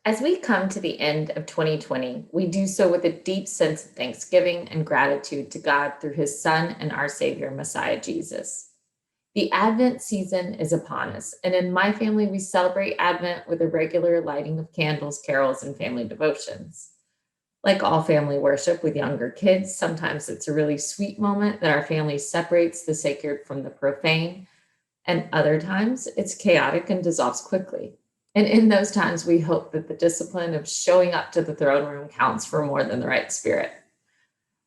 As we come to the end of 2020, we do so with a deep sense of thanksgiving and gratitude to God through his Son and our Savior, Messiah Jesus. The Advent season is upon us, and in my family, we celebrate Advent with a regular lighting of candles, carols, and family devotions. Like all family worship with younger kids, sometimes it's a really sweet moment that our family separates the sacred from the profane, and other times it's chaotic and dissolves quickly. And in those times, we hope that the discipline of showing up to the throne room counts for more than the right spirit.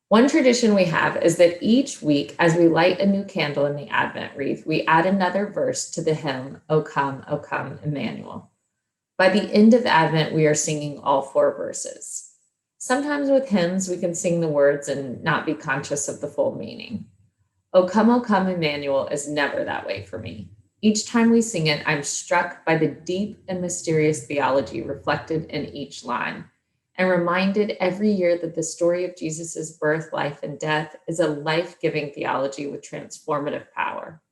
One tradition we have is that each week, as we light a new candle in the Advent wreath, we add another verse to the hymn, O come, Emmanuel. By the end of Advent, we are singing all four verses. Sometimes with hymns, we can sing the words and not be conscious of the full meaning. O come, Emmanuel is never that way for me. Each time we sing it, I'm struck by the deep and mysterious theology reflected in each line, and reminded every year that the story of Jesus' birth, life, and death is a life-giving theology with transformative power.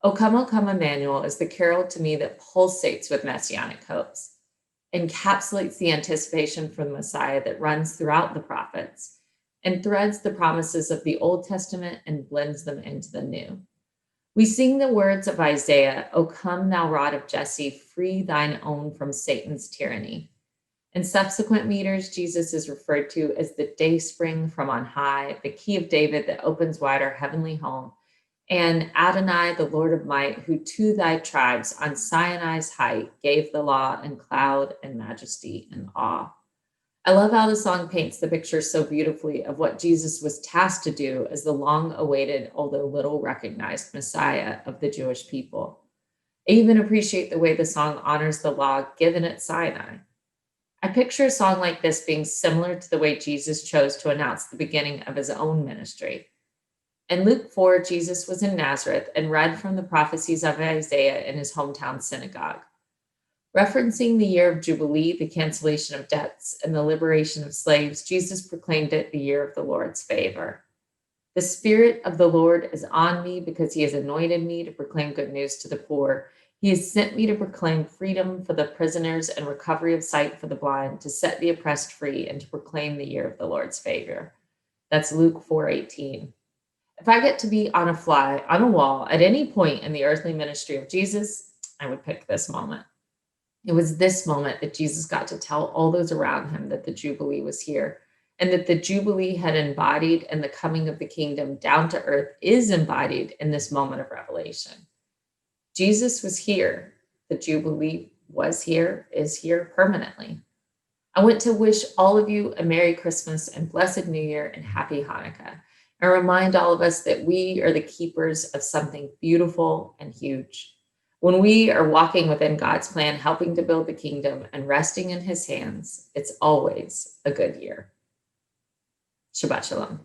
O come, Emmanuel is the carol to me that pulsates with messianic hopes, encapsulates the anticipation for the Messiah that runs throughout the prophets, and threads the promises of the Old Testament and blends them into the New. We sing the words of Isaiah, O come, thou rod of Jesse, free thine own from Satan's tyranny. In subsequent meters, Jesus is referred to as the day spring from on high, the key of David that opens wide our heavenly home, and Adonai, the Lord of might, who to thy tribes on Sinai's height gave the law in cloud and majesty and awe. I love how the song paints the picture so beautifully of what Jesus was tasked to do as the long awaited, although little recognized Messiah of the Jewish people. I even appreciate the way the song honors the law given at Sinai. I picture a song like this being similar to the way Jesus chose to announce the beginning of his own ministry. In Luke 4, Jesus was in Nazareth and read from the prophecies of Isaiah in his hometown synagogue. Referencing the year of Jubilee, the cancellation of debts, and the liberation of slaves, Jesus proclaimed it the year of the Lord's favor. The Spirit of the Lord is on me because he has anointed me to proclaim good news to the poor. He has sent me to proclaim freedom for the prisoners and recovery of sight for the blind, to set the oppressed free, and to proclaim the year of the Lord's favor. That's Luke 4:18. If I get to be on a fly on a wall at any point in the earthly ministry of Jesus, I would pick this moment. It was this moment that Jesus got to tell all those around him that the Jubilee was here, and that the Jubilee had embodied and the coming of the kingdom down to earth is embodied in this moment of revelation. Jesus was here. The Jubilee was here, is here permanently. I want to wish all of you a Merry Christmas and Blessed New Year and Happy Hanukkah, and remind all of us that we are the keepers of something beautiful and huge. When we are walking within God's plan, helping to build the kingdom and resting in his hands, it's always a good year. Shabbat Shalom.